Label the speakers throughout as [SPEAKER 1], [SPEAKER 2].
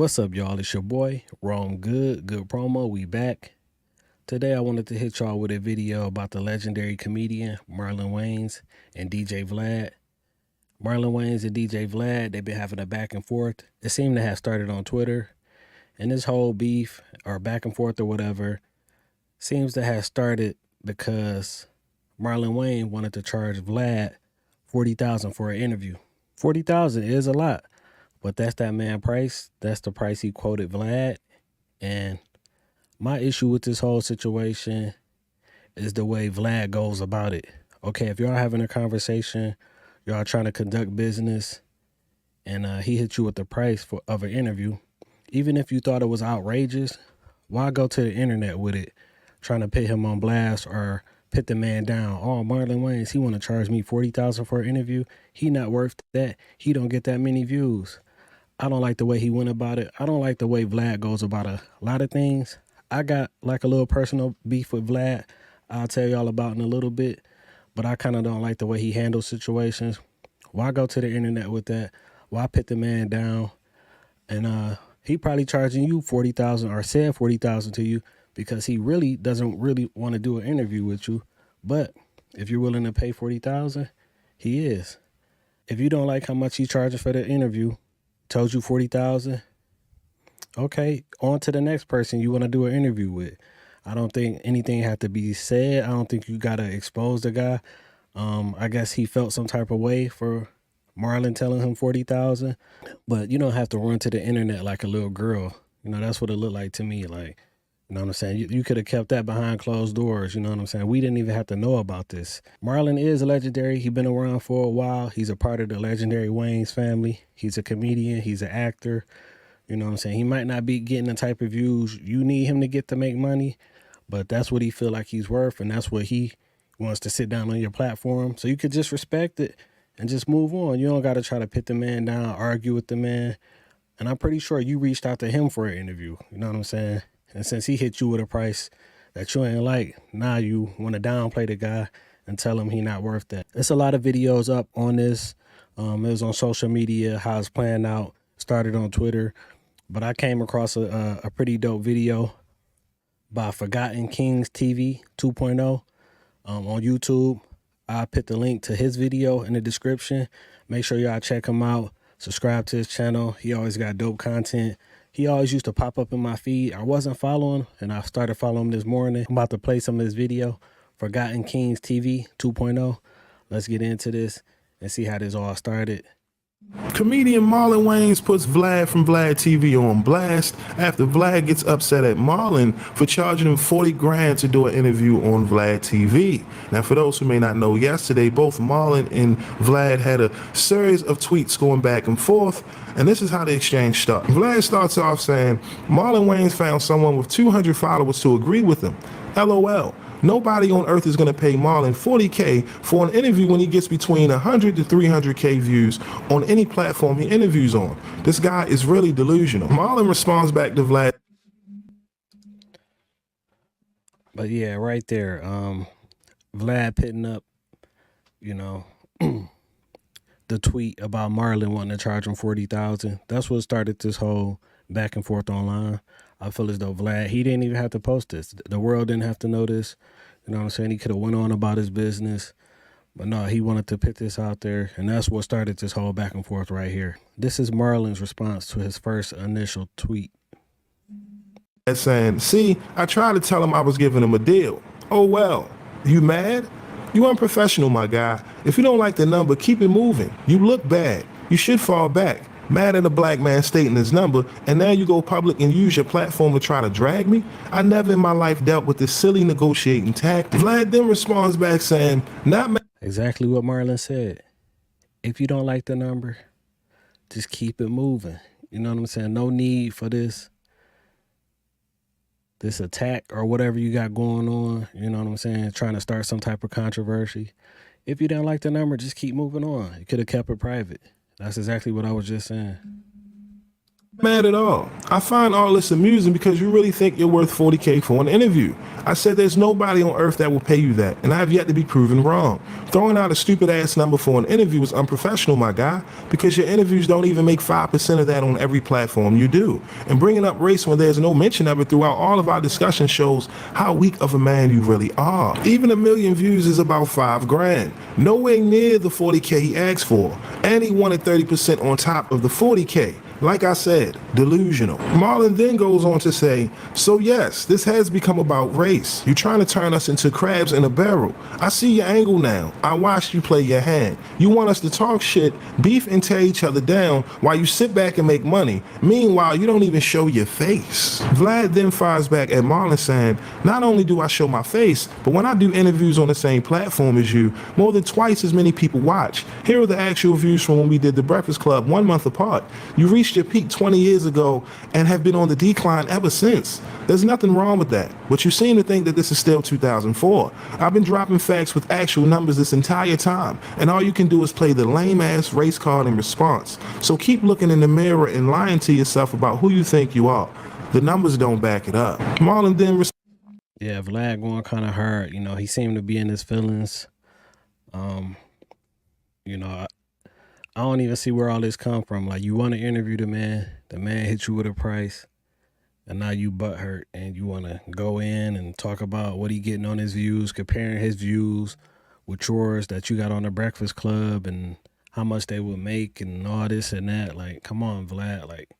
[SPEAKER 1] What's up, y'all? It's your boy, Wrong Good Promo. We back. Today, I wanted to hit y'all with a video about the legendary comedian Marlon Wayans and DJ VLAD. Marlon Wayans and DJ VLAD, they've been having a back and forth. It seemed to have started on Twitter. And this whole beef or back and forth or whatever seems to have started because Marlon Wayans wanted to charge VLAD $40,000 for an interview. $40,000 is a lot. But that's that man price. That's the price he quoted VLAD. And my issue with this whole situation is the way VLAD goes about it. Okay, if y'all having a conversation, y'all trying to conduct business, and he hit you with the price of an interview, even if you thought it was outrageous, why go to the internet with it, trying to put him on blast or put the man down? Oh, Marlon Wayans, he want to charge me $40,000 for an interview. He not worth that. He don't get that many views. I don't like the way he went about it. I don't like the way VLAD goes about a lot of things. I got like a little personal beef with VLAD I'll tell y'all about in a little bit, but I kind of don't like the way he handles situations. Why go to the internet with that? Why put the man down? And he probably charging you $40,000 or said $40,000 to you because he really doesn't really want to do an interview with you. But if you're willing to pay $40,000, he is. If you don't like how much he's charging for the interview, told you $40,000. Okay, on to the next person you want to do an interview with. I don't think anything had to be said. I don't think you gotta expose the guy. I guess he felt some type of way for Marlon telling him $40,000, but you don't have to run to the internet like a little girl. You know, that's what it looked like to me. Like, you know what I'm saying? You could have kept that behind closed doors. You know what I'm saying? We didn't even have to know about this. Marlon is legendary. He's been around for a while. He's a part of the legendary Wayans family. He's a comedian. He's an actor. You know what I'm saying? He might not be getting the type of views you need him to get to make money, but that's what he feel like he's worth, and that's what he wants to sit down on your platform. So you could just respect it and just move on. You don't got to try to put the man down, argue with the man. And I'm pretty sure you reached out to him for an interview. You know what I'm saying? And since he hit you with a price that you ain't like, now you want to downplay the guy and tell him he not worth that. There's a lot of videos up on this. It was on social media, how it's playing out. Started on Twitter. But I came across a pretty dope video by Forgotten Kings TV 2.0 on YouTube. I put the link to his video in the description. Make sure y'all check him out. Subscribe to his channel. He always got dope content. He always used to pop up in my feed. I wasn't following, and I started following him this morning. I'm about to play some of his video, Forgotten Kings TV 2.0. Let's get into this and see how this all started.
[SPEAKER 2] Comedian Marlon Wayans puts VLAD from VLAD TV on blast after VLAD gets upset at Marlon for charging him 40 grand to do an interview on VLAD TV. Now, for those who may not know, yesterday both Marlon and VLAD had a series of tweets going back and forth, and this is how the exchange started. VLAD starts off saying, Marlon Wayans found someone with 200 followers to agree with him. LOL. Nobody on earth is going to pay Marlon $40K for an interview when he gets between 100 to 300K views on any platform he interviews on. This guy is really delusional. Marlon responds back to VLAD.
[SPEAKER 1] But yeah, right there, VLAD putting up, you know, the tweet about Marlon wanting to charge him $40,000. That's what started this whole back and forth online. I feel as though VLAD, he didn't even have to post this. The world didn't have to know this. You know what I'm saying? He could have went on about his business. But no, he wanted to put this out there. And that's what started this whole back and forth right here. This is Marlon's response to his first initial tweet.
[SPEAKER 2] Saying, see, I tried to tell him I was giving him a deal. Oh, well, you mad? You unprofessional, my guy. If you don't like the number, keep it moving. You look bad. You should fall back. Mad at a black man stating his number, and now you go public and use your platform to try to drag me? I never in my life dealt with this silly negotiating tactic. VLAD then responds back saying, not mad.
[SPEAKER 1] Exactly what Marlon said. If you don't like the number, just keep it moving. You know what I'm saying? No need for this attack or whatever you got going on. You know what I'm saying? Trying to start some type of controversy. If you didn't like the number, just keep moving on. You could have kept it private. That's exactly what I was just saying.
[SPEAKER 2] Mad at all. I find all this amusing because you really think you're worth 40K for an interview. I said there's nobody on earth that will pay you that, and I have yet to be proven wrong. Throwing out a stupid ass number for an interview is unprofessional, my guy, because your interviews don't even make 5% of that on every platform you do. And bringing up race when there's no mention of it throughout all of our discussion shows how weak of a man you really are. Even 1 million views is about 5 grand. Nowhere near the 40K he asked for. And he wanted 30% on top of the 40K. Like I said, delusional. Marlon then goes on to say, so yes, this has become about race. You're trying to turn us into crabs in a barrel. I see your angle now. I watched you play your hand. You want us to talk shit, beef and tear each other down while you sit back and make money. Meanwhile, you don't even show your face. Vlad then fires back at Marlon saying, not only do I show my face, but when I do interviews on the same platform as you, more than twice as many people watch. Here are the actual views from when we did The Breakfast Club 1 month apart. You reached your peak 20 years ago and have been on the decline ever since. There's nothing wrong with that, but you seem to think that this is still 2004. I've been dropping facts with actual numbers this entire time, and all you can do is play the lame-ass race card in response. So keep looking in the mirror and lying to yourself about who you think you are. The numbers don't back it up. Marlon then
[SPEAKER 1] Yeah, Vlad going kind of hard. He seemed to be in his feelings. I don't even see where all this come from. Like, you want to interview the man hit you with a price, and now you butthurt and you want to go in and talk about what he getting on his views, comparing his views with yours that you got on the Breakfast Club and how much they would make and all this and that. Like, come on, Vlad. Like,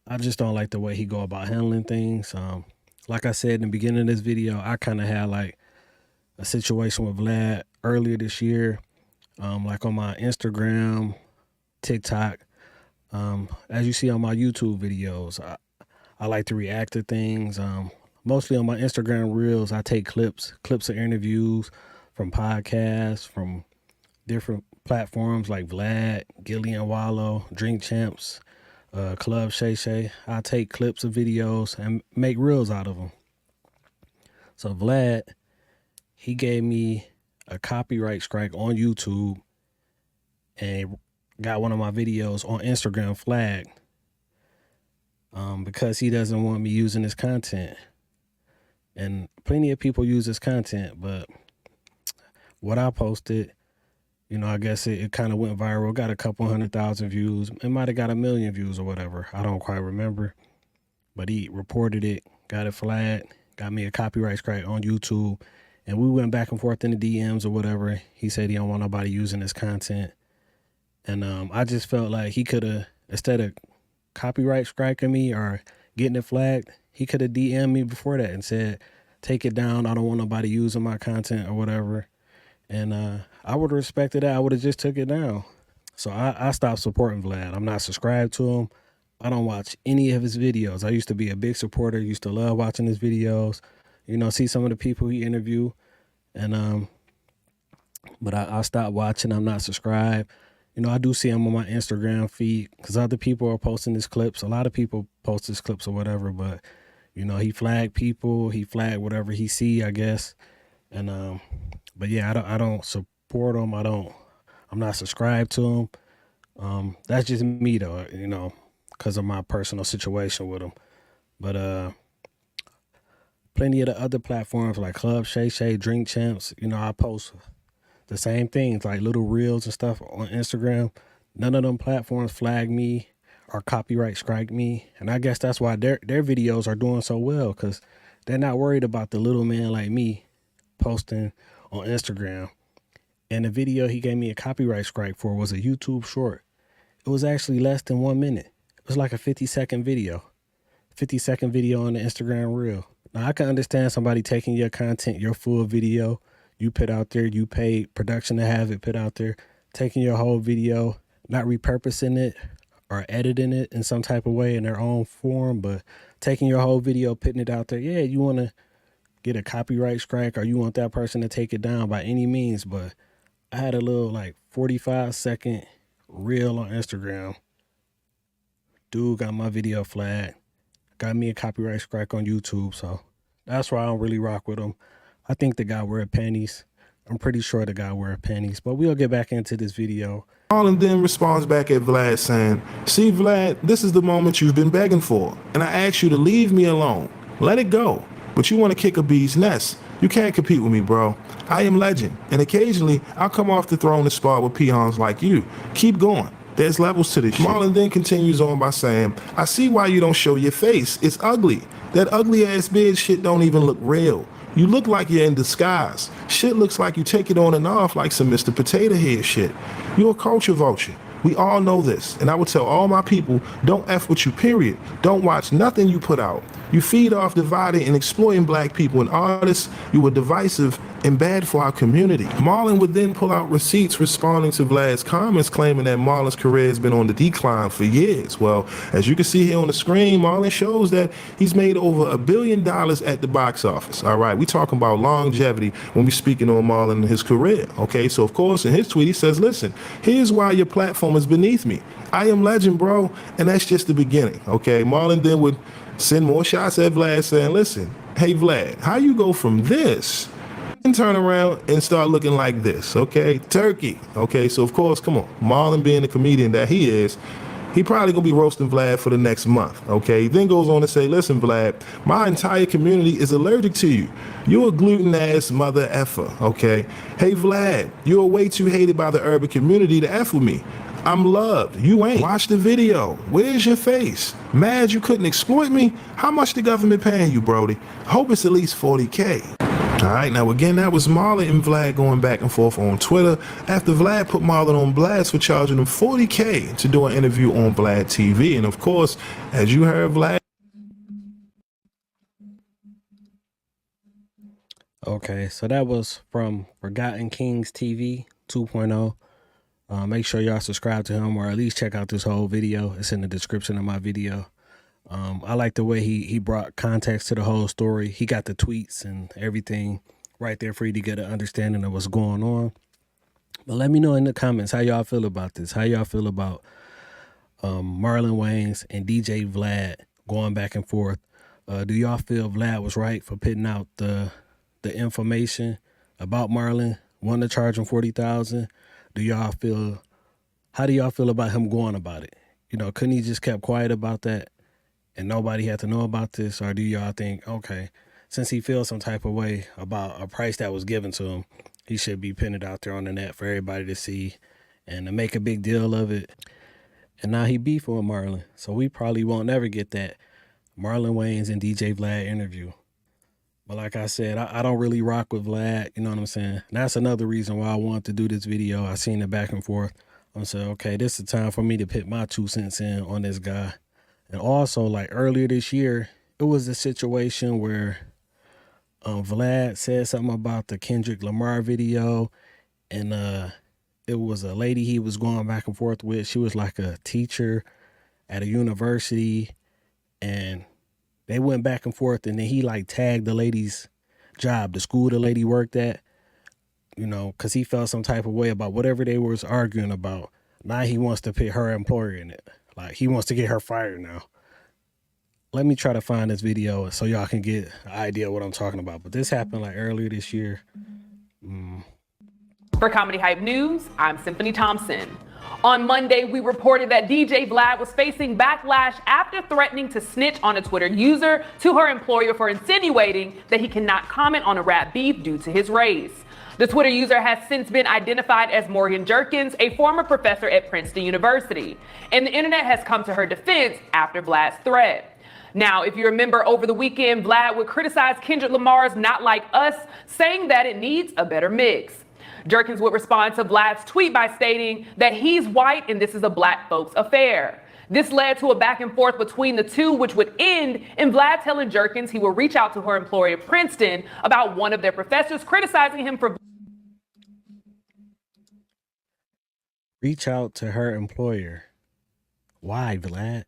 [SPEAKER 1] I just don't like the way he go about handling things. Like I said in the beginning of this video, I kind of had like a situation with Vlad earlier this year. Like on my Instagram, TikTok, as you see on my YouTube videos, I like to react to things. Mostly on my Instagram reels, I take clips of interviews from podcasts, from different platforms like Vlad, Gillian Wallow, Drink Champs, Club Shay Shay. I take clips of videos and make reels out of them. So Vlad, he gave me a copyright strike on YouTube and got one of my videos on Instagram flagged because he doesn't want me using his content. And plenty of people use his content, but what I posted, I guess it kind of went viral, got a couple 100,000 views. It might have got 1 million views or whatever. I don't quite remember. But he reported it, got it flagged, got me a copyright strike on YouTube. And we went back and forth in the DMs or whatever. He said he don't want nobody using his content. And I just felt like he could have, instead of copyright striking me or getting it flagged, he could have DM'd me before that and said, take it down. I don't want nobody using my content or whatever. And I would have respected that. I would have just took it down. So I stopped supporting Vlad. I'm not subscribed to him. I don't watch any of his videos. I used to be a big supporter, used to love watching his videos, see some of the people he interviewed. And but I stopped watching. I'm not subscribed. I do see him on my Instagram feed because other people are posting his clips. A lot of people post his clips or whatever, but he flagged people. He flagged whatever he see, I guess. And but yeah, I don't support him. I'm not subscribed to him. That's just me though, because of my personal situation with him. But plenty of the other platforms like Club Shay Shay, Drink Champs, I post the same things, like little reels and stuff on Instagram. None of them platforms flag me or copyright strike me. And I guess that's why their videos are doing so well, because they're not worried about the little man like me posting on Instagram. And the video he gave me a copyright strike for was a YouTube short. It was actually less than 1 minute. It was like a 50-second video. 50-second video on the Instagram reel. Now, I can understand somebody taking your content, your full video, you put out there, you paid production to have it put out there, taking your whole video, not repurposing it or editing it in some type of way in their own form, but taking your whole video, putting it out there. Yeah, you want to get a copyright strike or you want that person to take it down by any means. But I had a little like 45-second reel on Instagram. Dude got my video flagged, got me a copyright strike on YouTube. So that's why I don't really rock with him. I think the guy wear panties. I'm pretty sure the guy wear panties, but we'll get back into this video.
[SPEAKER 2] Marlon then responds back at Vlad saying, "See, Vlad, this is the moment you've been begging for, and I asked you to leave me alone. Let it go. But you want to kick a bee's nest. You can't compete with me, bro. I am legend, and occasionally I'll come off the throne to spar with peons like you. Keep going. There's levels to this shit." Marlon then continues on by saying, "I see why you don't show your face. It's ugly. That ugly ass beard shit don't even look real. You look like you're in disguise. Shit looks like you take it on and off like some Mr. Potato Head shit. You're a culture vulture. We all know this, and I would tell all my people, don't F with you, period. Don't watch nothing you put out. You feed off dividing and exploiting black people and artists. You were divisive and bad for our community." Marlon would then pull out receipts responding to Vlad's comments, claiming that Marlon's career has been on the decline for years. Well, as you can see here on the screen, Marlon shows that he's made over $1 billion at the box office. All right, we talking about longevity when we speaking on Marlon and his career. Okay, so of course in his tweet he says, "Listen, here's why your platform is beneath me. I am legend, bro, and that's just the beginning." Okay, Marlon then would send more shots at Vlad saying, "Listen, hey Vlad, how you go from this and turn around and start looking like this?" Okay, turkey. Okay, so of course, come on, Marlon being the comedian that he is, he probably gonna be roasting Vlad for the next month. Okay, he then goes on to say, "Listen, Vlad, my entire community is allergic to you. You're a gluten ass mother effer." Okay, "Hey Vlad, you're way too hated by the urban community to F with me. I'm loved. You ain't. Watch the video. Where's your face? Mad you couldn't exploit me? How much the government paying you, Brody? Hope it's at least 40K. All right, now again, that was Marlon and Vlad going back and forth on Twitter after Vlad put Marlon on blast for charging him 40K to do an interview on Vlad TV. And of course, as you heard, Vlad.
[SPEAKER 1] Okay, so that was from Forgotten Kings TV 2.0. Make sure y'all subscribe to him, or at least check out this whole video. It's in the description of my video. I like the way he brought context to the whole story. He got the tweets and everything right there for you to get an understanding of what's going on. But let me know in the comments how y'all feel about this. How y'all feel about Marlon Wayans and DJ VLAD going back and forth. Do y'all feel Vlad was right for putting out the information about Marlon, wanting to charge him $40,000? How do y'all feel about him going about it? You know, couldn't he just kept quiet about that and nobody had to know about this? Or do y'all think, okay, since he feels some type of way about a price that was given to him, he should be putting it out there on the net for everybody to see and to make a big deal of it? And now he beefing with Marlon, so we probably won't never get that Marlon Wayans and DJ VLAD interview. But like I said, I don't really rock with Vlad, you know what I'm saying? And that's another reason why I wanted to do this video. I seen it back and forth. I said, okay, this is the time for me to put my 2 cents in on this guy. And also, like earlier this year, it was a situation where Vlad said something about the Kendrick Lamar video, and it was a lady he was going back and forth with. She was like a teacher at a university, and they went back and forth, and then he like tagged the lady's job, the school the lady worked at, you know, because he felt some type of way about whatever they was arguing about. Now he wants to put her employer in it. Like he wants to get her fired now. Let me try to find this video so y'all can get an idea of what I'm talking about. But this happened like earlier this year.
[SPEAKER 3] For Comedy Hype News, I'm Symphony Thompson. On Monday, we reported that DJ VLAD was facing backlash after threatening to snitch on a Twitter user to her employer for insinuating that he cannot comment on a rap beef due to his race. The Twitter user has since been identified as Morgan Jerkins, a former professor at Princeton University, and the internet has come to her defense after Vlad's threat. Now, if you remember over the weekend, Vlad would criticize Kendrick Lamar's Not Like Us, saying that it needs a better mix. Jerkins would respond to Vlad's tweet by stating that he's white and this is a black folks affair. This led to a back and forth between the two, which would end in Vlad telling Jerkins he will reach out to her employer at Princeton about one of their professors criticizing him for...
[SPEAKER 1] Reach out to her employer. Why, Vlad?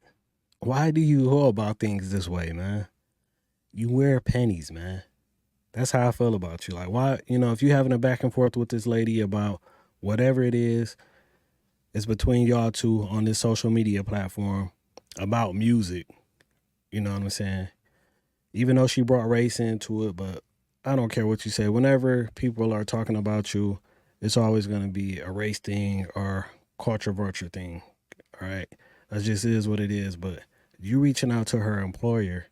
[SPEAKER 1] Why do you go about things this way, man? You wear pennies, man. That's how I feel about you. Like, why, you know, if you're having a back and forth with this lady about whatever it is, it's between y'all two on this social media platform about music. You know what I'm saying? Even though she brought race into it, but I don't care what you say. Whenever people are talking about you, it's always going to be a race thing or culture vulture thing. All right. That just is what it is. But you reaching out to her employer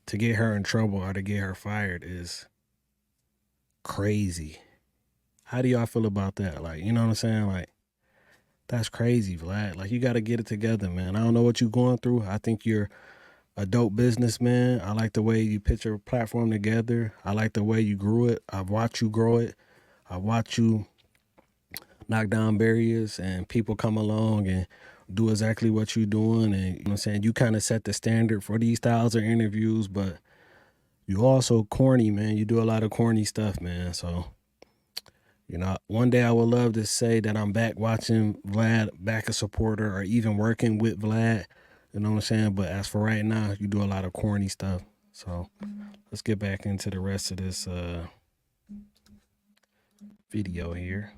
[SPEAKER 1] to get her in trouble or to get her fired is crazy. How do y'all feel about that? Like, you know what I'm saying? Like, that's crazy, Vlad. Like, you got to get it together, man. I don't know what you're going through. I think you're a dope businessman. I like the way you put your platform together. I like the way you grew it. I've watched you grow it. I watch you knock down barriers and people come along and do exactly what you're doing. And you know what I'm saying? You kind of set the standard for these styles of interviews, but you also corny, man. You do a lot of corny stuff, man. So, you know, one day I would love to say that I'm back watching Vlad, back a supporter, or even working with Vlad. You know what I'm saying? But as for right now, you do a lot of corny stuff. So let's get back into the rest of this video here.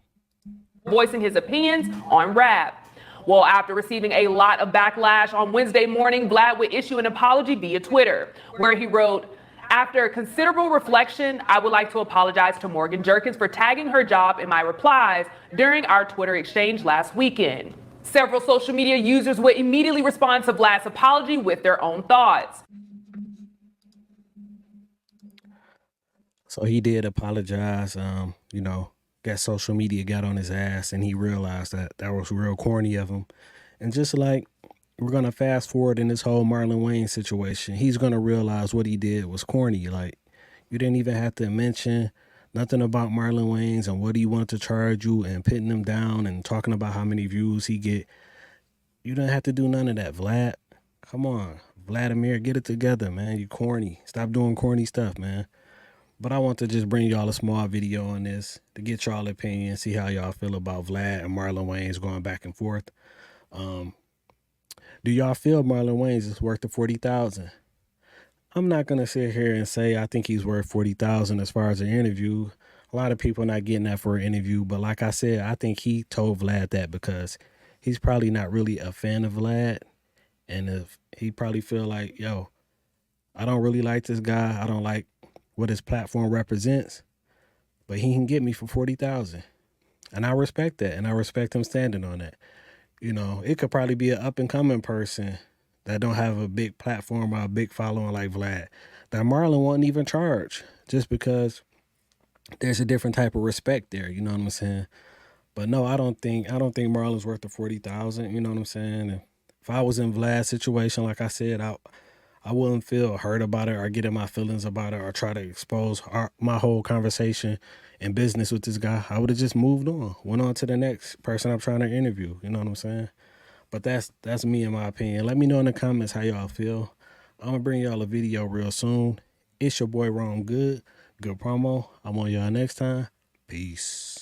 [SPEAKER 3] Voicing his opinions on rap. Well, after receiving a lot of backlash on Wednesday morning, Vlad would issue an apology via Twitter, where he wrote, "After considerable reflection, I would like to apologize to Morgan Jerkins for tagging her job in my replies during our Twitter exchange last weekend." Several social media users would immediately respond to Vlad's apology with their own thoughts.
[SPEAKER 1] So he did apologize. You know, got social media got on his ass and he realized that that was real corny of him. And just like we're going to fast forward in this whole Marlon Wayans situation, he's going to realize what he did was corny. Like, you didn't even have to mention nothing about Marlon Wayans and what he wanted to charge you and pitting him down and talking about how many views he get. You didn't have to do none of that, Vlad. Come on, Vladimir, get it together, man. You corny. Stop doing corny stuff, man. But I want to just bring y'all a small video on this to get y'all opinion, see how y'all feel about Vlad and Marlon Wayans going back and forth. Do y'all feel Marlon Wayans is worth the 40,000? I'm not gonna sit here and say I think he's worth 40,000 as far as an interview. A lot of people are not getting that for an interview, but like I said, I think he told Vlad that because he's probably not really a fan of Vlad, and if he probably feel like, yo, I don't really like this guy. I don't like what his platform represents, but he can get me for 40,000. And I respect that. And I respect him standing on that. You know, it could probably be an up and coming person that don't have a big platform or a big following like Vlad that Marlon won't even charge just because there's a different type of respect there. You know what I'm saying? But no, I don't think Marlon's worth the 40,000. You know what I'm saying? And if I was in Vlad's situation, like I said, I wouldn't feel hurt about it or get in my feelings about it or try to expose my whole conversation and business with this guy. I would have just moved on, went on to the next person I'm trying to interview. You know what I'm saying? But that's me in my opinion. Let me know in the comments how y'all feel. I'm going to bring y'all a video real soon. It's your boy Wrong Good. Good promo. I'm on y'all next time. Peace.